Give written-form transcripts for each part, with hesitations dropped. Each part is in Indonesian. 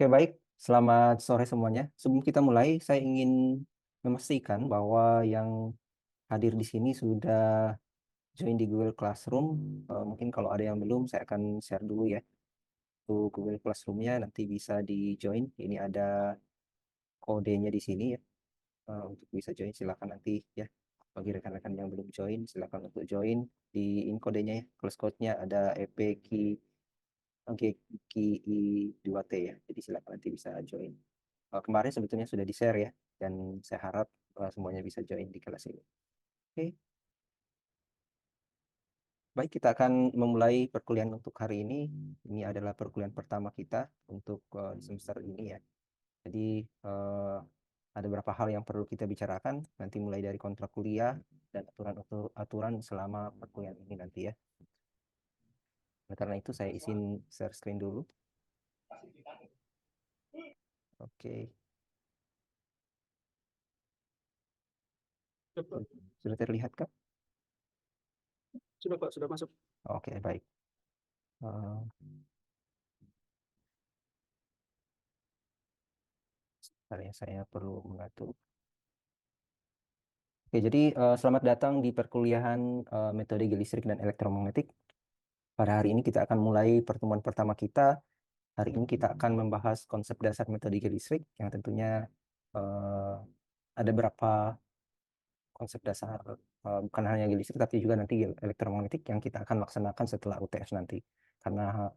Oke, baik. Selamat sore semuanya. Sebelum kita mulai, saya ingin memastikan bahwa yang hadir di sini sudah join di Google Classroom. Mungkin kalau ada yang belum, saya akan share dulu ya. Untuk Google Classroom-nya nanti bisa di-join. Ini ada kodenya di sini ya. Untuk bisa join silakan nanti ya. Bagi rekan-rekan yang belum join, silakan untuk join. Di ini kodenya ya. Close code-nya ada EPKI Oke, KI2T ya. Jadi silakan nanti bisa join. Kemarin sebetulnya sudah di-share ya, dan saya harap semuanya bisa join di kelas ini. Oke, baik, kita akan memulai perkuliahan untuk hari ini. Ini adalah perkuliahan pertama kita untuk di semester ini ya. Jadi ada beberapa hal yang perlu kita bicarakan, nanti mulai dari kontrak kuliah dan aturan selama perkuliahan ini nanti ya. Nah, karena itu saya izin share screen dulu. Oke, sudah terlihat kah? Sudah Pak, sudah masuk. Oke, baik. Eh, saya perlu mengatur. Oke, jadi selamat datang di perkuliahan metode geolistrik dan elektromagnetik. Pada hari ini kita akan mulai pertemuan pertama kita. Hari ini kita akan membahas konsep dasar metode geolistrik yang tentunya eh, ada beberapa konsep dasar, bukan hanya geolistrik tapi juga nanti elektromagnetik yang kita akan laksanakan setelah UTS nanti. Karena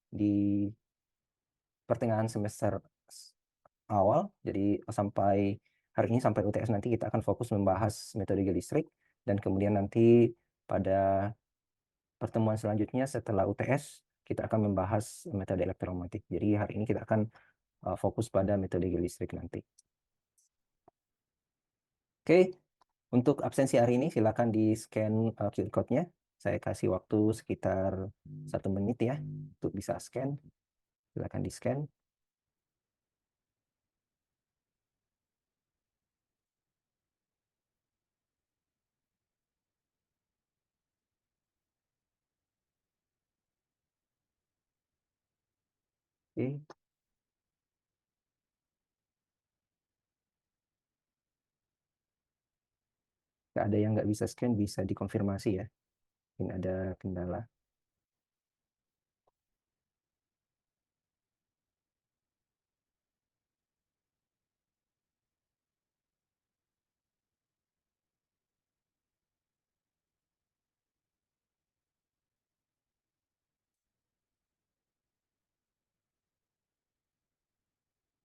di pertengahan semester awal, jadi sampai hari ini sampai UTS nanti kita akan fokus membahas metode geolistrik, dan kemudian nanti pada pertemuan selanjutnya setelah UTS kita akan membahas metode elektromagnetik. Jadi hari ini kita akan fokus pada metode geolistrik nanti. Oke, untuk absensi hari ini silakan di scan QR code-nya. Saya kasih waktu sekitar 1 menit ya untuk bisa scan. Silakan di scan. Oke, nggak ada yang nggak bisa scan, bisa dikonfirmasi ya. Ini ada kendala.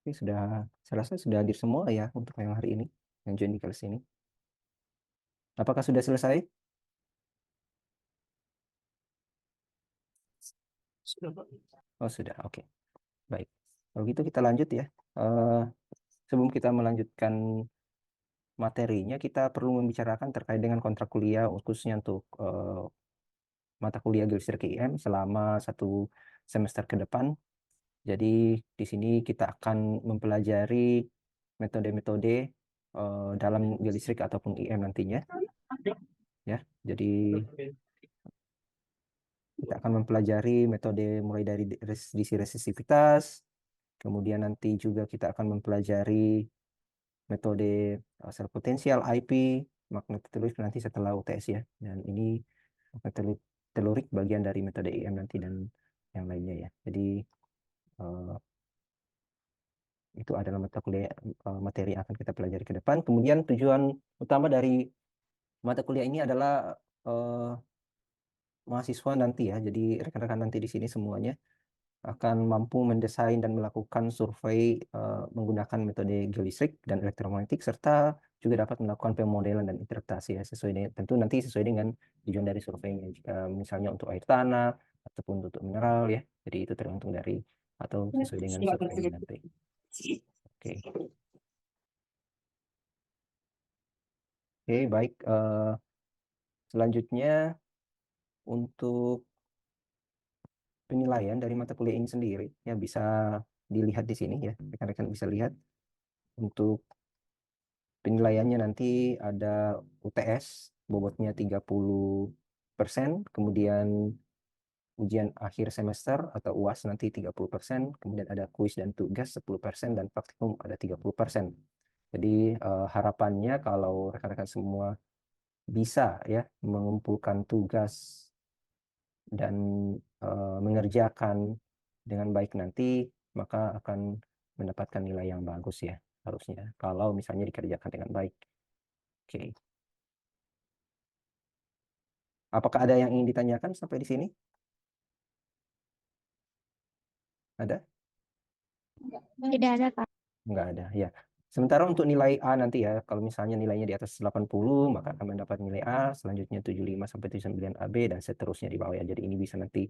Oke, saya rasa sudah hadir semua ya untuk yang hari ini, yang join di kelas ini. Apakah sudah selesai? Sudah Pak. Oh, sudah. Oke. Baik. Kalau gitu kita lanjut ya. Eh, Sebelum kita melanjutkan materinya, kita perlu membicarakan terkait dengan kontrak kuliah, khususnya untuk mata kuliah geolistrik IM selama 1 semester ke depan. Jadi di sini kita akan mempelajari metode-metode dalam geolistrik ataupun IM nantinya. Ya, jadi kita akan mempelajari metode mulai dari diisi resistivitas, kemudian nanti juga kita akan mempelajari metode sel potensial IP, magnet telurik nanti setelah UTS ya. Dan ini magnet telurik bagian dari metode IM nanti dan yang lainnya ya. Jadi eh, itu adalah mata kuliah materi yang akan kita pelajari ke depan. Kemudian tujuan utama dari mata kuliah ini adalah eh, mahasiswa nanti ya. Jadi rekan-rekan nanti di sini semuanya akan mampu mendesain dan melakukan survei menggunakan metode geolistrik dan elektromagnetik, serta juga dapat melakukan pemodelan dan interpretasi ya, sesuai dengan, tentu nanti sesuai dengan tujuan dari surveinya. Jika misalnya untuk air tanah ataupun untuk mineral ya, jadi itu tergantung dari atau sesuai dengan surveinya nanti. Oke. Oke, baik. Selanjutnya untuk penilaian dari mata kuliah ini sendiri ya bisa dilihat di sini ya, rekan-rekan bisa lihat. Untuk penilaiannya nanti ada UTS bobotnya 30%, kemudian ujian akhir semester atau UAS nanti 30%, kemudian ada kuis dan tugas 10%, dan praktikum ada 30%. Jadi harapannya kalau rekan-rekan semua bisa ya mengumpulkan tugas dan mengerjakan dengan baik nanti, maka akan mendapatkan nilai yang bagus ya harusnya kalau misalnya dikerjakan dengan baik. Oke. Apakah ada yang ingin ditanyakan sampai di sini? Ada? Tidak ada, Kak. Enggak ada, ya. Sementara untuk nilai A nanti ya, kalau misalnya nilainya di atas 80, maka akan mendapat nilai A, selanjutnya 75 sampai 79 AB, dan seterusnya di bawah ya. Jadi ini bisa nanti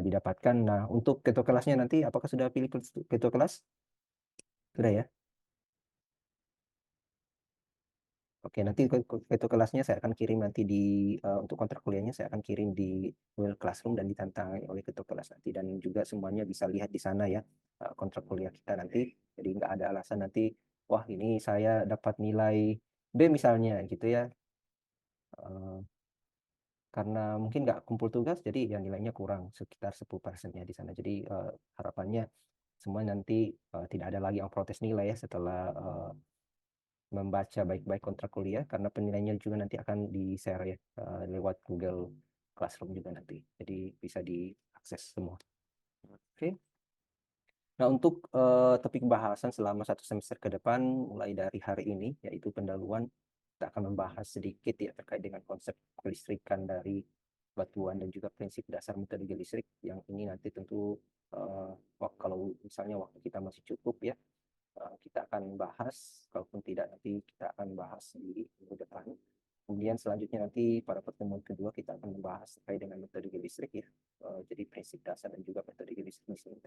didapatkan. Nah, untuk ketua kelasnya nanti, apakah sudah pilih ketua kelas? Sudah ya? Oke, nanti ketua kelasnya saya akan kirim nanti untuk kontrak kuliahnya saya akan kirim di Google Classroom dan ditantangani oleh ketua kelas nanti, dan juga semuanya bisa lihat di sana ya kontrak kuliah kita nanti. Jadi nggak ada alasan nanti, wah ini saya dapat nilai B misalnya gitu ya, karena mungkin nggak kumpul tugas jadi ya nilainya kurang sekitar 10%-nya di sana. Jadi harapannya semua nanti tidak ada lagi yang protes nilai ya setelah membaca baik-baik kontrak kuliah, karena penilaiannya juga nanti akan di-share ya lewat Google Classroom juga nanti. Jadi bisa diakses semua. Oke. Nah, untuk topik bahasan selama 1 semester ke depan, mulai dari hari ini, yaitu pendahuluan, kita akan membahas sedikit ya terkait dengan konsep kelistrikan dari batuan dan juga prinsip dasar metode listrik, yang ini nanti tentu kalau misalnya waktu kita masih cukup ya, kita akan bahas, kalaupun tidak nanti kita akan bahas di minggu depan. Kemudian selanjutnya nanti pada pertemuan kedua kita akan membahas terkait dengan metode listrik ya. Jadi prinsip dasar dan juga metode listrik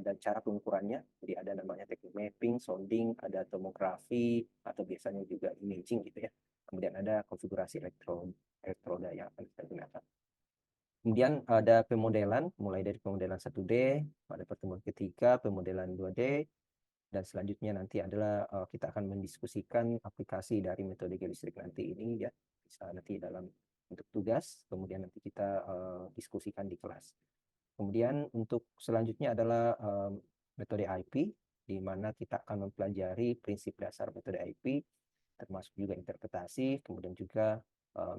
dan cara pengukurannya. Jadi ada namanya teknik mapping, sounding, ada tomografi, atau biasanya juga imaging gitu ya. Kemudian ada konfigurasi elektroda yang akan kita gunakan. Kemudian ada pemodelan, mulai dari pemodelan 1D, pada pertemuan ketiga pemodelan 2D, dan selanjutnya nanti adalah kita akan mendiskusikan aplikasi dari metode geolistrik nanti ini ya, bisa nanti dalam bentuk tugas, kemudian nanti kita diskusikan di kelas. Kemudian untuk selanjutnya adalah metode IP, di mana kita akan mempelajari prinsip dasar metode IP, termasuk juga interpretasi, kemudian juga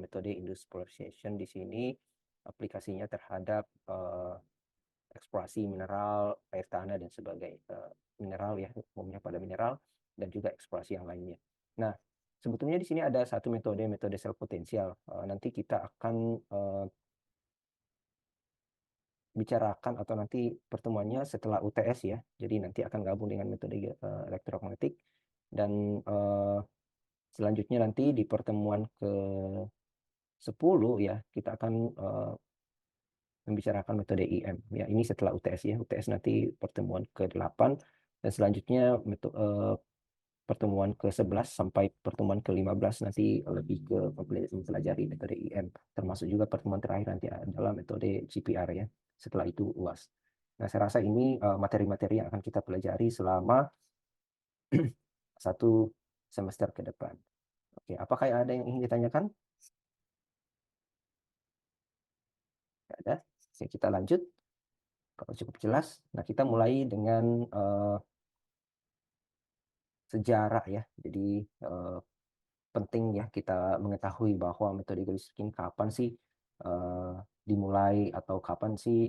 metode industrialization di sini aplikasinya terhadap eksplorasi mineral, air tanah dan sebagainya, mineral ya, umumnya pada mineral, dan juga eksplorasi yang lainnya. Nah, sebetulnya di sini ada satu metode sel potensial. Nanti kita akan bicarakan, atau nanti pertemuannya setelah UTS ya. Jadi nanti akan gabung dengan metode elektromagnetik, dan selanjutnya nanti di pertemuan ke-10 ya kita akan membicarakan metode IM ya. Ini setelah UTS ya. UTS nanti pertemuan ke-8, dan selanjutnya pertemuan ke-11 sampai pertemuan ke-15 nanti lebih ke mempelajari metode IM, termasuk juga pertemuan terakhir nanti adalah metode GPR ya. Setelah itu UAS. Nah, saya rasa ini materi-materi yang akan kita pelajari selama 1 semester ke depan. Oke, apakah ada yang ingin ditanyakan? Tidak ada. Oke, kita lanjut. Kalau cukup jelas, nah kita mulai dengan sejarah ya. Jadi penting ya kita mengetahui bahwa metode geolistrik ini kapan sih dimulai, atau kapan sih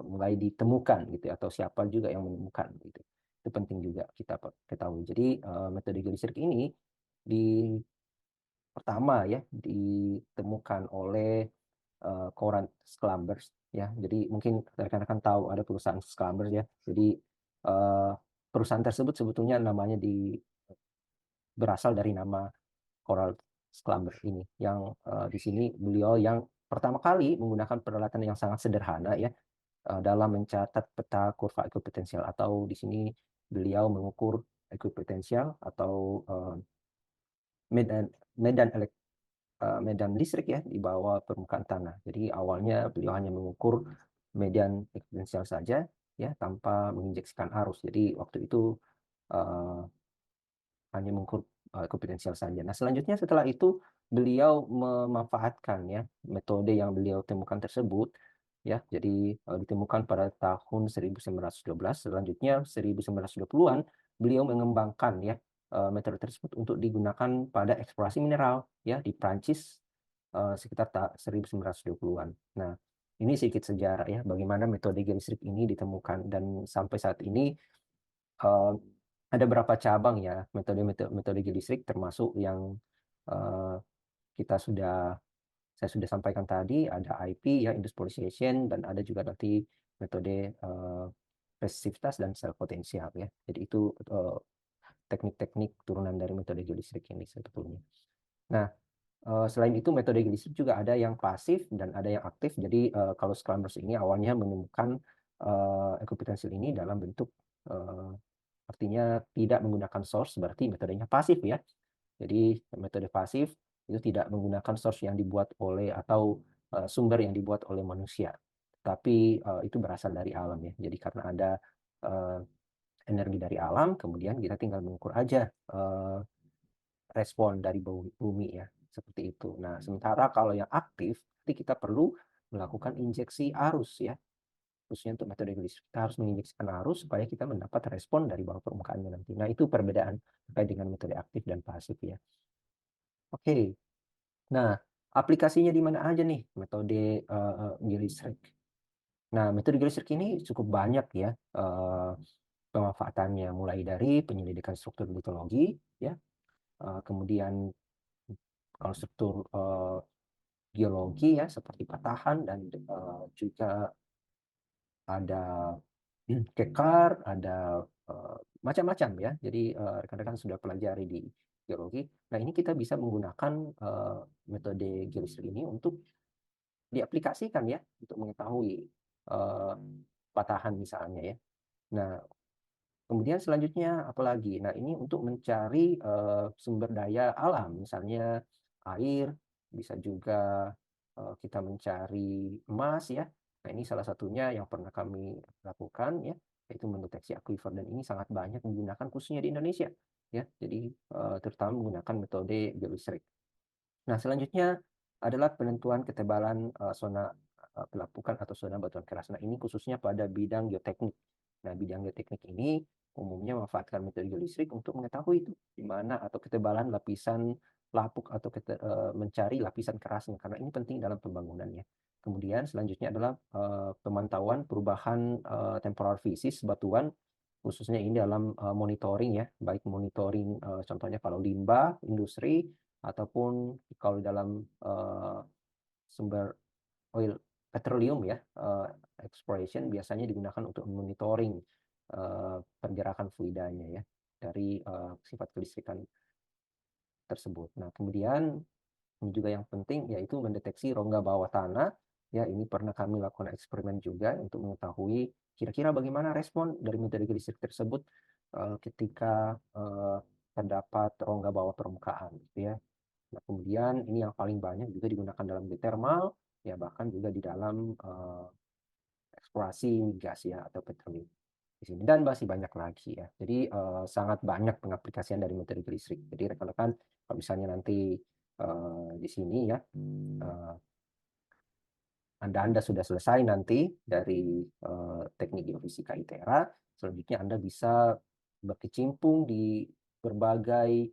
mulai ditemukan gitu ya, atau siapa juga yang menemukan gitu. Itu penting juga kita ketahui. Jadi metode geolistrik ini pertama ya ditemukan oleh Coran Schlambers ya. Jadi mungkin rekan-rekan tahu ada perusahaan Schlambers ya. Jadi perusahaan tersebut sebetulnya namanya berasal dari nama Coral Schlambers ini, yang di sini beliau yang pertama kali menggunakan peralatan yang sangat sederhana ya dalam mencatat peta kurva ekuipotensial, atau di sini beliau mengukur ekuipotensial atau medan medan medan listrik ya di bawah permukaan tanah. Jadi awalnya beliau hanya mengukur medan ekuipotensial saja ya, tanpa menginjeksikan arus. Jadi waktu itu hanya mengukur ekuipotensial saja. Nah, selanjutnya setelah itu beliau memanfaatkan ya metode yang beliau temukan tersebut ya. Jadi ditemukan pada tahun 1912. Selanjutnya 1920-an beliau mengembangkan ya metode tersebut untuk digunakan pada eksplorasi mineral ya di Prancis sekitar 1920-an. Nah, ini sedikit sejarah ya bagaimana metode geolistrik ini ditemukan, dan sampai saat ini ada beberapa cabang ya metode geolistrik, termasuk yang kita saya sudah sampaikan tadi, ada IP ya, induced polarization, dan ada juga nanti metode resistivitas dan self potensial ya. Jadi itu teknik-teknik turunan dari metode geolistrik ini sebetulnya. Nah, selain itu metode geolistrik juga ada yang pasif dan ada yang aktif. Jadi kalau Chalmers ini awalnya menemukan ekuipotensial ini dalam bentuk artinya tidak menggunakan source, berarti metodenya pasif ya. Jadi metode pasif itu tidak menggunakan source yang dibuat oleh atau sumber yang dibuat oleh manusia, tapi itu berasal dari alam ya. Jadi karena ada energi dari alam, kemudian kita tinggal mengukur aja respon dari bumi ya, seperti itu. Nah, sementara kalau yang aktif, nanti kita perlu melakukan injeksi arus ya, khususnya untuk metode geolistrik. Kita harus menginjeksikan arus supaya kita mendapat respon dari bawah permukaannya nanti. Nah, itu perbedaan terkait dengan metode aktif dan pasif ya. Oke, nah aplikasinya di mana aja nih metode geolistrik? Nah, metode geolistrik ini cukup banyak ya pemanfaatannya, mulai dari penyelidikan struktur litologi ya, kemudian kalau struktur geologi ya seperti patahan, dan juga ada kekar, ada macam-macam ya. Jadi rekan-rekan sudah pelajari di geologi. Nah, ini kita bisa menggunakan metode geolistrik ini untuk diaplikasikan ya, untuk mengetahui patahan misalnya ya. Nah, kemudian selanjutnya apalagi? Nah, ini untuk mencari sumber daya alam, misalnya air, bisa juga kita mencari emas ya. Nah, ini salah satunya yang pernah kami lakukan ya, yaitu mendeteksi aquifer, dan ini sangat banyak digunakan khususnya di Indonesia ya. Jadi terutama menggunakan metode geolistrik. Nah, selanjutnya adalah penentuan ketebalan zona pelapukan atau zona batuan keras. Nah, ini khususnya pada bidang geoteknik. Nah, bidang geoteknik ini umumnya memanfaatkan metode geolistrik untuk mengetahui itu di mana atau ketebalan lapisan lapuk atau mencari lapisan kerasnya, karena ini penting dalam pembangunannya. Kemudian selanjutnya adalah pemantauan perubahan temporal fisis batuan, khususnya ini dalam monitoring ya, baik monitoring contohnya kalau limbah industri, ataupun kalau dalam sumber oil petroleum ya, exploration biasanya digunakan untuk monitoring pergerakan fluidanya ya dari sifat kelistrikan tersebut. Nah, kemudian ini juga yang penting yaitu mendeteksi rongga bawah tanah ya. Ini pernah kami lakukan eksperimen juga untuk mengetahui kira-kira bagaimana respon dari metode geolistrik tersebut ketika terdapat rongga bawah permukaan gitu ya. Nah, kemudian ini yang paling banyak juga digunakan dalam geothermal ya, bahkan juga di dalam eksplorasi gas ya atau petroleum di sini, dan masih banyak lagi ya. Jadi sangat banyak pengaplikasian dari metode geolistrik. Jadi rekan-rekan kalau misalnya nanti di sini ya Anda sudah selesai nanti dari teknik geofisika ITERA, selanjutnya Anda bisa berkecimpung di berbagai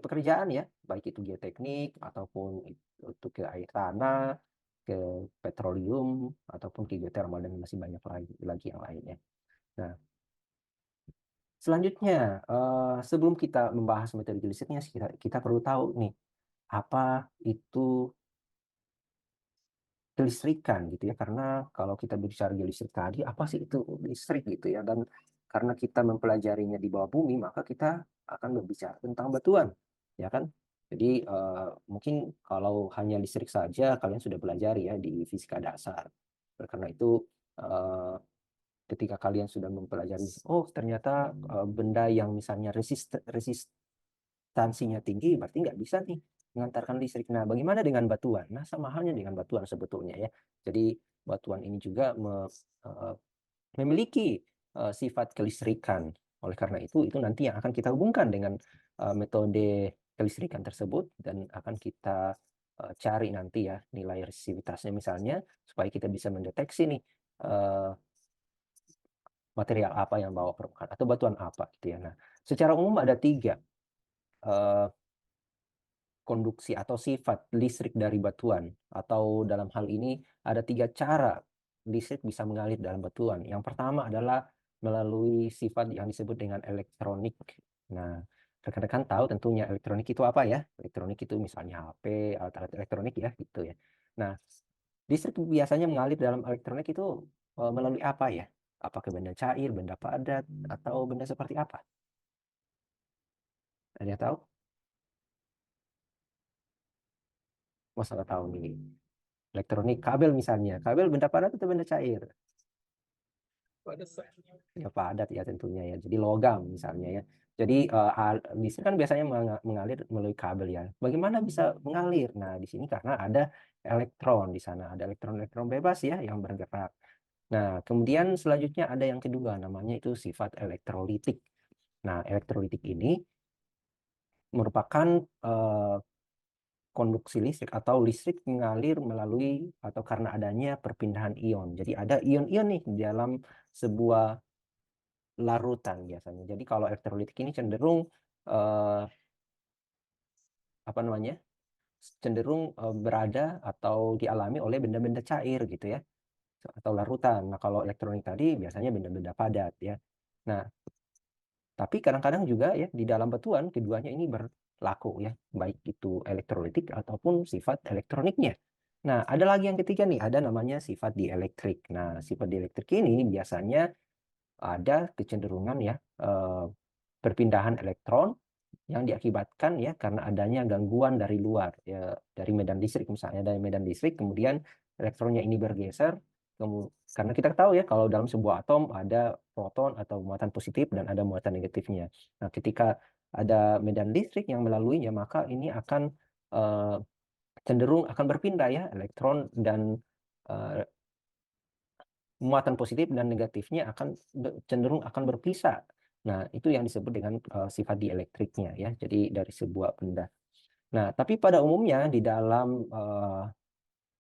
pekerjaan ya, baik itu geoteknik ataupun itu ke air tanah, ke petroleum, ataupun ke geothermal, dan masih banyak lagi yang lainnya. Nah, selanjutnya sebelum kita membahas metode geolistriknya, kita perlu tahu nih apa itu kelistrikan gitu ya, karena kalau kita berbicara geolistrik tadi, apa sih itu listrik gitu ya, dan karena kita mempelajarinya di bawah bumi, maka kita akan berbicara tentang batuan ya kan. Jadi mungkin kalau hanya listrik saja kalian sudah belajar ya di fisika dasar. Karena itu ketika kalian sudah mempelajari, oh ternyata benda yang misalnya resistansinya tinggi, berarti nggak bisa nih mengantarkan listrik. Nah, bagaimana dengan batuan? Nah, sama halnya dengan batuan sebetulnya ya. Jadi batuan ini juga memiliki sifat kelistrikan Oleh karena itu nanti yang akan kita hubungkan dengan metode kelistrikan tersebut dan akan kita cari nanti ya nilai resistivitasnya misalnya supaya kita bisa mendeteksi nih material apa yang bawa permukaan atau batuan apa gitu ya. Nah, secara umum ada 3 konduksi atau sifat listrik dari batuan, atau dalam hal ini ada 3 cara listrik bisa mengalir dalam batuan. Yang pertama adalah melalui sifat yang disebut dengan elektronik. Nah, rekan-rekan tahu tentunya elektronik itu apa ya? Elektronik itu misalnya HP, alat-alat elektronik ya gitu ya. Nah, listrik biasanya mengalir dalam elektronik itu melalui apa ya? Apakah benda cair, benda padat, atau benda seperti apa? Ada yang tahu? Masa nggak tahu nih? Elektronik, kabel misalnya. Kabel benda padat atau benda cair? Pada saat Ya padat ya tentunya ya. Jadi logam misalnya ya. Jadi listrik kan biasanya mengalir melalui kabel ya. Bagaimana bisa mengalir? Nah, di sini karena ada elektron di sana, ada elektron-elektron bebas ya yang bergerak. Nah, kemudian selanjutnya ada yang kedua namanya itu sifat elektrolitik. Nah, elektrolitik ini merupakan konduksi listrik atau listrik mengalir melalui atau karena adanya perpindahan ion. Jadi ada ion-ion nih di dalam sebuah larutan biasanya. Jadi kalau elektrolitik ini cenderung apa namanya? Cenderung berada atau dialami oleh benda-benda cair gitu ya atau larutan. Nah, kalau elektronik tadi biasanya benda-benda padat ya. Nah, tapi kadang-kadang juga ya di dalam batuan keduanya ini berlaku ya, baik itu elektrolitik ataupun sifat elektroniknya. Nah, ada lagi yang ketiga nih, ada namanya sifat dielektrik. Nah, sifat dielektrik ini biasanya ada kecenderungan ya perpindahan elektron yang diakibatkan ya karena adanya gangguan dari luar ya, dari medan listrik misalnya, dari medan listrik kemudian elektronnya ini bergeser karena kita tahu ya kalau dalam sebuah atom ada proton atau muatan positif dan ada muatan negatifnya. Nah, ketika ada medan listrik yang melaluinya maka ini akan cenderung akan berpindah ya elektron dan muatan positif dan negatifnya akan cenderung akan berpisah. Nah, itu yang disebut dengan sifat dielektriknya ya. Jadi dari sebuah benda. Nah, tapi pada umumnya di dalam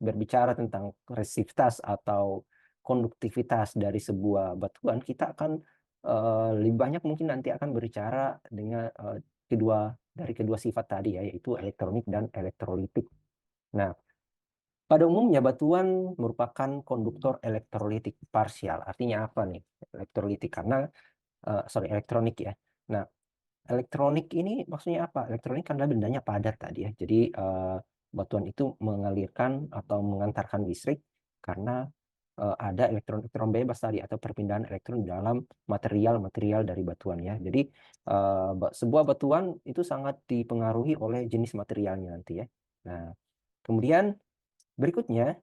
berbicara tentang resistivitas atau konduktivitas dari sebuah batuan, kita akan lebih banyak mungkin nanti akan berbicara dengan dari kedua sifat tadi ya, yaitu elektronik dan elektrolitik. Nah, pada umumnya batuan merupakan konduktor elektrolitik parsial. Artinya apa nih? Elektrolitik karena elektronik ya. Nah, elektronik ini maksudnya apa? Elektronik karena bendanya padat tadi ya. Jadi batuan itu mengalirkan atau mengantarkan listrik karena ada elektron-elektron bebas tadi atau perpindahan elektron dalam material-material dari batuan ya. Jadi sebuah batuan itu sangat dipengaruhi oleh jenis materialnya nanti ya. Nah, kemudian berikutnya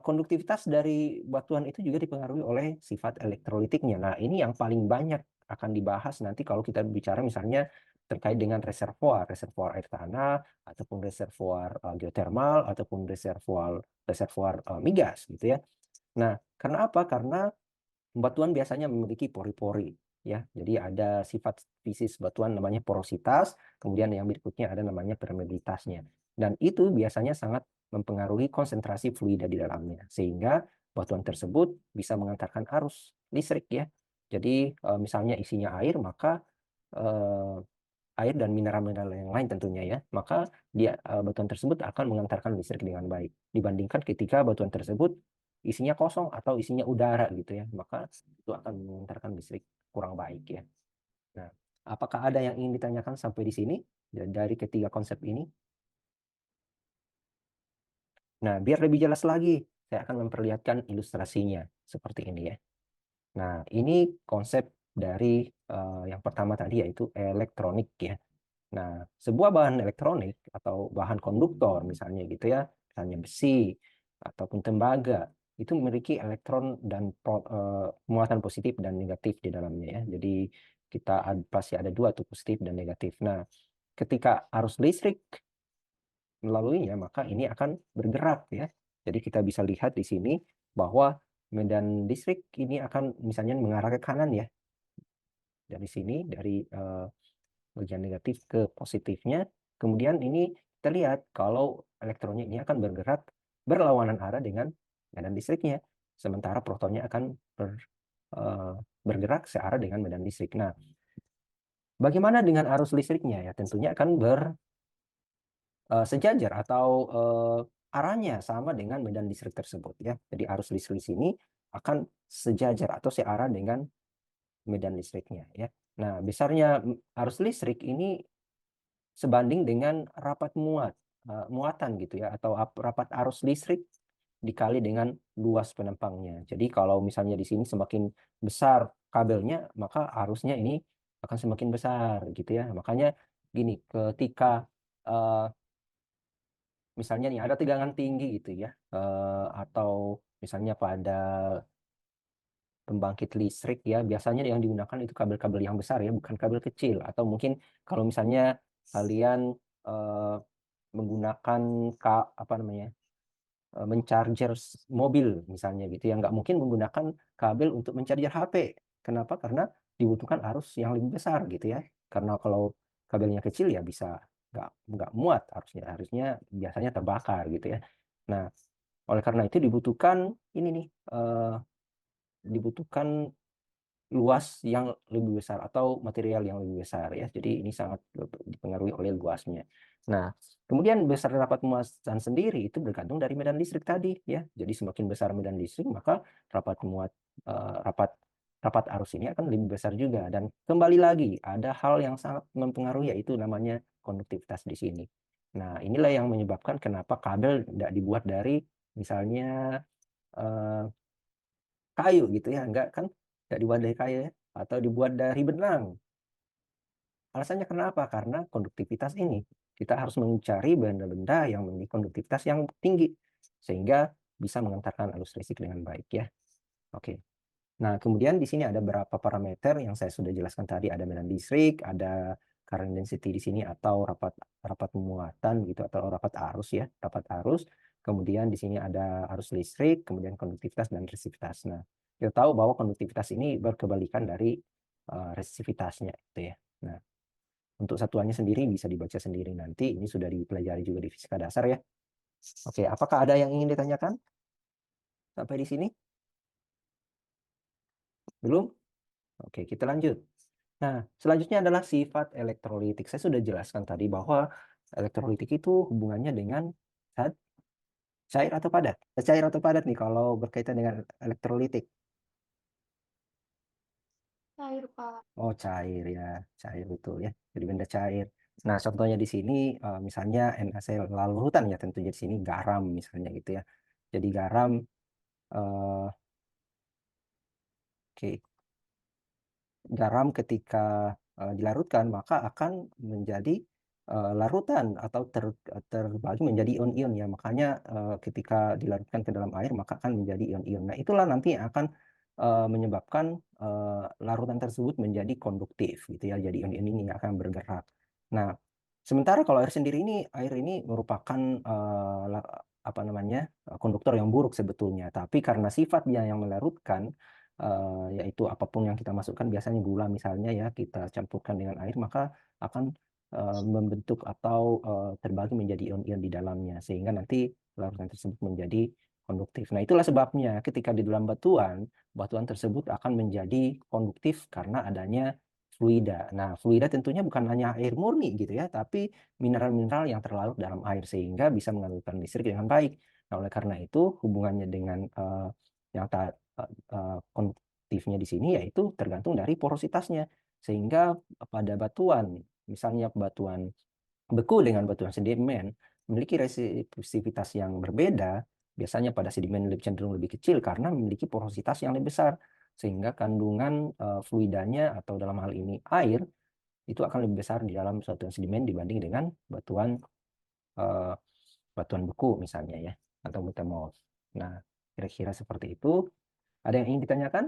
konduktivitas dari batuan itu juga dipengaruhi oleh sifat elektrolitiknya. Nah, ini yang paling banyak akan dibahas nanti kalau kita bicara misalnya terkait dengan reservoir air tanah, ataupun reservoir geotermal, ataupun reservoir migas gitu ya. Nah, karena apa? Karena batuan biasanya memiliki pori-pori ya. Jadi ada sifat fisis batuan namanya porositas, kemudian yang berikutnya ada namanya permeabilitasnya. Dan itu biasanya sangat mempengaruhi konsentrasi fluida di dalamnya sehingga batuan tersebut bisa mengantarkan arus listrik ya. Jadi misalnya isinya air maka air dan mineral-mineral yang lain tentunya ya, maka batuan tersebut akan mengantarkan listrik dengan baik dibandingkan ketika batuan tersebut isinya kosong atau isinya udara gitu ya, maka itu akan mengantarkan listrik kurang baik ya. Nah, apakah ada yang ingin ditanyakan sampai di sini dari ketiga konsep ini? Nah, biar lebih jelas lagi, saya akan memperlihatkan ilustrasinya seperti ini ya. Nah, ini konsep dari yang pertama tadi yaitu elektronik ya. Nah, sebuah bahan elektronik atau bahan konduktor misalnya gitu ya, misalnya besi ataupun tembaga, itu memiliki elektron dan muatan positif dan negatif di dalamnya ya. Jadi kita pasti ada dua tuh, positif dan negatif. Nah, ketika arus listrik melaluinya, maka ini akan bergerak ya. Jadi kita bisa lihat di sini bahwa medan listrik ini akan misalnya mengarah ke kanan ya. dari sini, dari bagian negatif ke positifnya. Kemudian ini kita lihat kalau elektronnya ini akan bergerak berlawanan arah dengan medan listriknya, sementara protonnya akan bergerak searah dengan medan listrik. Nah, bagaimana dengan arus listriknya? Ya, tentunya akan sejajar atau arahnya sama dengan medan listrik tersebut ya. Jadi arus listrik sini akan sejajar atau searah dengan medan listriknya ya. Nah, besarnya arus listrik ini sebanding dengan rapat muatan gitu ya, atau rapat arus listrik dikali dengan luas penempangnya. Jadi kalau misalnya di sini semakin besar kabelnya, maka arusnya ini akan semakin besar gitu ya. Makanya gini, ketika misalnya nih ada tegangan tinggi gitu ya, atau misalnya pada pembangkit listrik ya, biasanya yang digunakan itu kabel-kabel yang besar ya, bukan kabel kecil. Atau mungkin kalau misalnya kalian menggunakan mencharger mobil misalnya gitu ya, nggak mungkin menggunakan kabel untuk mencharger HP. Kenapa? Karena dibutuhkan arus yang lebih besar gitu ya. Karena kalau kabelnya kecil ya bisa nggak muat arusnya, biasanya terbakar gitu ya. Nah, oleh karena itu dibutuhkan ini nih, dibutuhkan luas yang lebih besar atau material yang lebih besar ya. Jadi ini sangat dipengaruhi oleh luasnya. Nah, kemudian besar rapat muatan sendiri itu bergantung dari medan listrik tadi ya. Jadi semakin besar medan listrik, maka rapat rapat arus ini akan lebih besar juga. Dan kembali lagi ada hal yang sangat mempengaruhi, yaitu namanya konduktivitas di sini. Nah, inilah yang menyebabkan kenapa kabel tidak dibuat dari misalnya kayu gitu ya, enggak kan, tidak dibuat dari kayu ya, atau dibuat dari benang. Alasannya kenapa? Karena konduktivitas ini. Kita harus mencari benda-benda yang memiliki konduktivitas yang tinggi, sehingga bisa mengantarkan arus listrik dengan baik ya. Oke. Nah, kemudian di sini ada beberapa parameter yang saya sudah jelaskan tadi. Ada medan listrik, ada current density di sini, atau rapat muatan gitu, atau rapat arus ya, rapat arus. Kemudian di sini ada arus listrik, kemudian konduktivitas dan resistivitas. Nah, kita tahu bahwa konduktivitas ini berkebalikan dari resistivitasnya itu ya. Nah, untuk satuannya sendiri bisa dibaca sendiri nanti. Ini sudah dipelajari juga di fisika dasar ya. Oke, apakah ada yang ingin ditanyakan sampai di sini? Belum? Oke, kita lanjut. Nah, selanjutnya adalah sifat elektrolitik. Saya sudah jelaskan tadi bahwa elektrolitik itu hubungannya dengan cair atau padat. Cair atau padat nih kalau berkaitan dengan elektrolitik. Cair, Pak. Oh, cair ya, cair betul ya. Jadi benda cair. Nah, contohnya di sini misalnya NaCl larutan ya, tentunya di sini garam misalnya gitu ya. Jadi garam eh, oke. Garam ketika dilarutkan maka akan menjadi larutan atau terbagi menjadi ion-ion ya. Makanya ketika dilarutkan ke dalam air maka akan menjadi ion-ion. Nah, itulah nanti yang akan menyebabkan larutan tersebut menjadi konduktif gitu ya. Jadi ion-ion ini akan bergerak. Nah, sementara kalau air ini merupakan apa namanya, konduktor yang buruk sebetulnya. Tapi karena sifat dia yang melarutkan, yaitu apapun yang kita masukkan, biasanya gula misalnya ya, kita campurkan dengan air, maka akan membentuk atau terbagi menjadi ion-ion di dalamnya, sehingga nanti larutan tersebut menjadi konduktif. Nah, itulah sebabnya ketika di dalam batuan, batuan tersebut akan menjadi konduktif karena adanya fluida. Nah, fluida tentunya bukan hanya air murni gitu ya, tapi mineral-mineral yang terlarut dalam air, sehingga bisa mengalirkan listrik dengan baik. Nah, oleh karena itu hubungannya dengan yang konduktifnya di sini yaitu tergantung dari porositasnya. Sehingga pada batuan, misalnya batuan beku dengan batuan sedimen, memiliki resistivitas yang berbeda. Biasanya pada sedimen lebih cenderung lebih kecil karena memiliki porositas yang lebih besar. Sehingga kandungan fluidanya atau dalam hal ini air itu akan lebih besar di dalam satuan sedimen dibanding dengan batuan beku misalnya ya, atau metamorf. Nah, kira-kira seperti itu. Ada yang ingin ditanyakan?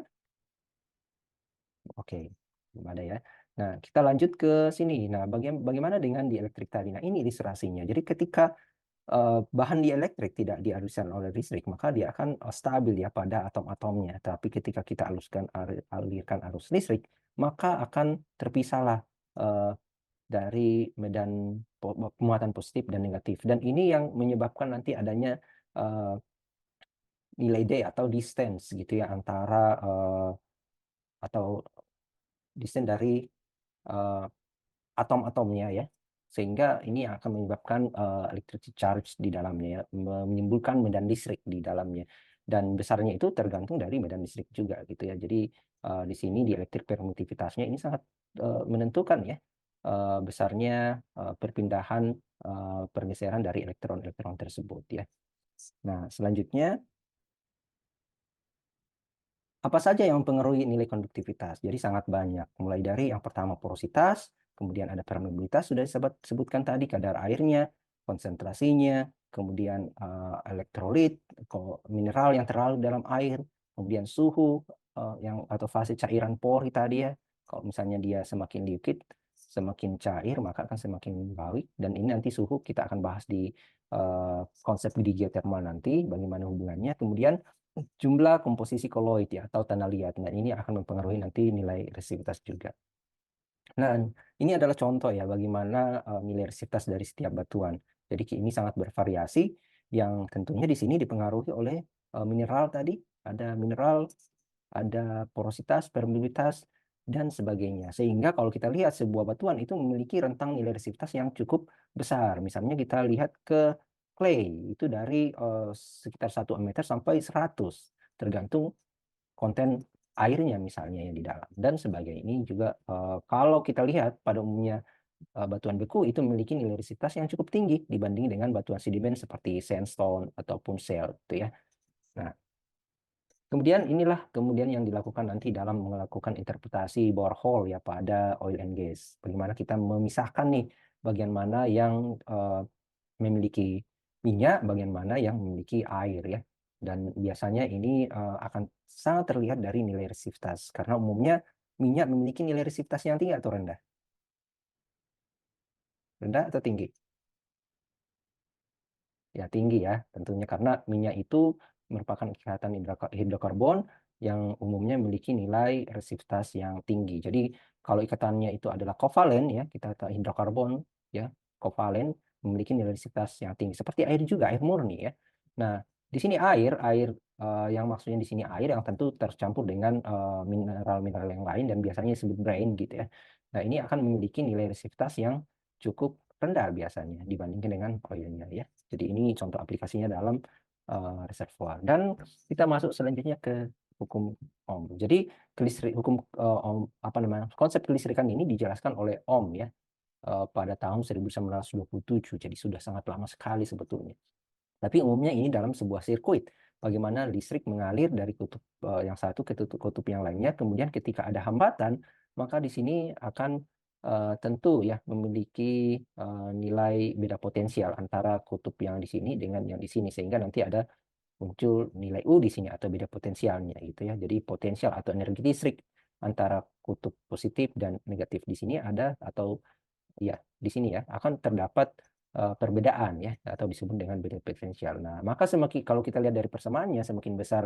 Oke, belum ada ya. Nah, kita lanjut ke sini. Nah, bagaimana dengan dieelektrik tadi? Nah, ini ilustrasinya. Jadi ketika bahan dielektrik tidak diaruskan oleh listrik, maka dia akan stabil ya pada atom-atomnya. Tapi ketika kita alirkan arus listrik, maka akan terpisahlah dari medan pemuatan positif dan negatif. Dan ini yang menyebabkan nanti adanya nilai D atau distance gitu ya antara atau distance dari atom-atomnya ya. Sehingga ini akan menyebabkan electric charge di dalamnya ya, menimbulkan medan listrik di dalamnya. Dan besarnya itu tergantung dari medan listrik juga gitu ya. Jadi di sini di elektrik permitivitasnya ini sangat menentukan ya besarnya perpindahan pergeseran dari elektron-elektron tersebut ya. Nah, selanjutnya apa saja yang mempengaruhi nilai konduktivitas? Jadi sangat banyak, mulai dari yang pertama porositas, kemudian ada permeabilitas, sudah sebutkan tadi, kadar airnya, konsentrasinya, kemudian elektrolit, mineral yang terlalu dalam air, kemudian suhu yang atau fase cairan pori tadi ya. Kalau misalnya dia semakin liquid, semakin cair, maka akan semakin baik. Dan ini nanti suhu kita akan bahas di konsep di geothermal nanti, bagaimana hubungannya. Kemudian jumlah komposisi koloid ya atau tanah liat. Nah, ini akan mempengaruhi nanti nilai resistivitas juga. Nah, ini adalah contoh ya bagaimana nilai resistivitas dari setiap batuan. Jadi ini sangat bervariasi yang tentunya di sini dipengaruhi oleh mineral tadi, ada mineral, ada porositas, permeabilitas dan sebagainya. Sehingga kalau kita lihat sebuah batuan itu memiliki rentang nilai resistivitas yang cukup besar. Misalnya kita lihat ke clay itu dari sekitar 1 meter sampai 100 tergantung konten airnya misalnya yang di dalam dan sebagainya. Ini juga kalau kita lihat pada umumnya batuan beku itu memiliki nilai resistivitas yang cukup tinggi dibanding dengan batuan sedimen seperti sandstone ataupun shale gitu ya. Nah, kemudian inilah kemudian yang dilakukan nanti dalam melakukan interpretasi borehole ya pada oil and gas. Bagaimana kita memisahkan nih bagian mana yang memiliki minyak, bagian mana yang memiliki air ya. Dan biasanya ini akan sangat terlihat dari nilai resistivitas karena umumnya minyak memiliki nilai resistivitas yang tinggi atau rendah? Rendah atau tinggi? Ya tinggi ya tentunya karena minyak itu merupakan ikatan hidrokarbon yang umumnya memiliki nilai resistivitas yang tinggi. Jadi kalau ikatannya itu adalah kovalen ya, kita hidrokarbon ya, kovalen memiliki nilai resistivitas yang tinggi. Seperti air juga, air murni ya. Nah, di sini air yang maksudnya di sini air yang tentu tercampur dengan mineral-mineral yang lain dan biasanya disebut brine gitu ya. Nah, ini akan memiliki nilai resistivitas yang cukup rendah biasanya dibandingkan dengan oilnya ya. Jadi ini contoh aplikasinya dalam reservoir. Dan kita masuk selanjutnya ke hukum Ohm. Jadi hukum Ohm, konsep kelistrikan ini dijelaskan oleh Ohm ya pada tahun 1927. Jadi sudah sangat lama sekali sebetulnya. Tapi umumnya ini dalam sebuah sirkuit. Bagaimana listrik mengalir dari kutub yang satu ke kutub yang lainnya. Kemudian ketika ada hambatan, maka di sini akan tentu ya memiliki nilai beda potensial antara kutub yang di sini dengan yang di sini. Sehingga nanti ada muncul nilai U di sini atau beda potensialnya gitu ya. Jadi potensial atau energi listrik antara kutub positif dan negatif di sini ada atau ya di sini ya akan terdapat perbedaan ya atau disebut dengan beda potensial. Nah, maka semakin kalau kita lihat dari persamaannya semakin besar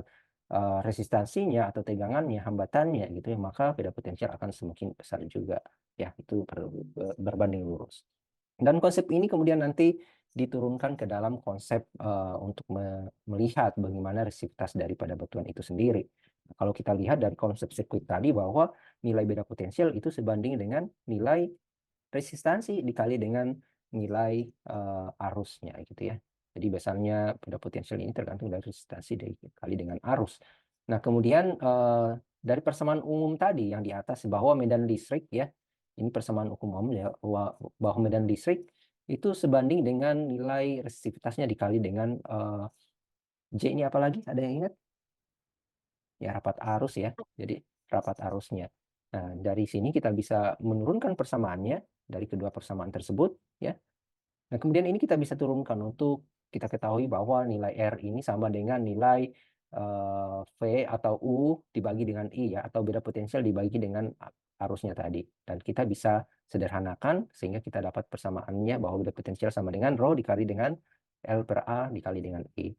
resistansinya atau tegangannya, hambatannya gitu ya, maka beda potensial akan semakin besar juga ya. Itu berbanding lurus. Dan konsep ini kemudian nanti diturunkan ke dalam konsep untuk melihat bagaimana resistivitas daripada batuan itu sendiri. Nah, kalau kita lihat dari konsep sirkuit tadi bahwa nilai beda potensial itu sebanding dengan nilai resistansi dikali dengan nilai arusnya gitu ya. Jadi besarnya beda potensial ini tergantung dari resistansi dikali dengan arus. Nah, kemudian dari persamaan umum tadi yang di atas bahwa medan listrik ya, ini persamaan umum ya, bahwa medan listrik itu sebanding dengan nilai resistivitasnya dikali dengan J ini apalagi? Ada yang ingat? Ya, rapat arus ya. Jadi rapat arusnya. Nah, dari sini kita bisa menurunkan persamaannya dari kedua persamaan tersebut ya. Nah, kemudian ini kita bisa turunkan untuk kita ketahui bahwa nilai R ini sama dengan nilai V atau U dibagi dengan I ya, atau beda potensial dibagi dengan arusnya tadi. Dan kita bisa sederhanakan sehingga kita dapat persamaannya bahwa beda potensial sama dengan rho dikali dengan L per A dikali dengan I.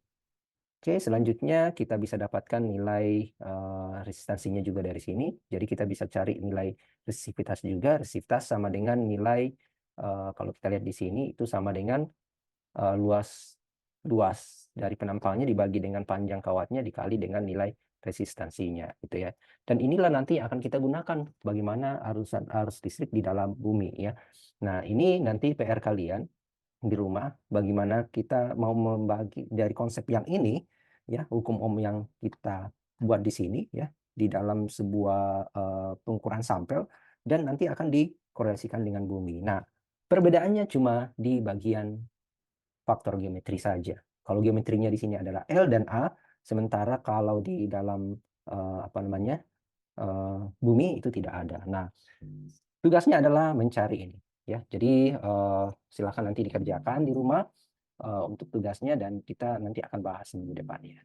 Oke, selanjutnya kita bisa dapatkan nilai resistansinya juga dari sini. Jadi kita bisa cari nilai resistivitas juga. Resistivitas sama dengan nilai, kalau kita lihat di sini itu sama dengan luas dari penampalnya dibagi dengan panjang kawatnya dikali dengan nilai resistansinya gitu ya. Dan inilah nanti akan kita gunakan bagaimana arus listrik di dalam bumi ya. Nah, ini nanti PR kalian di rumah, bagaimana kita mau membagi dari konsep yang ini ya, hukum Ohm yang kita buat di sini ya, di dalam sebuah pengukuran sampel, dan nanti akan dikorelasikan dengan bumi. Nah, perbedaannya cuma di bagian faktor geometri saja. Kalau geometrinya di sini adalah L dan A, sementara kalau di dalam bumi itu tidak ada. Nah, tugasnya adalah mencari ini ya. Jadi silakan nanti dikerjakan di rumah untuk tugasnya, dan kita nanti akan bahas minggu depan ya.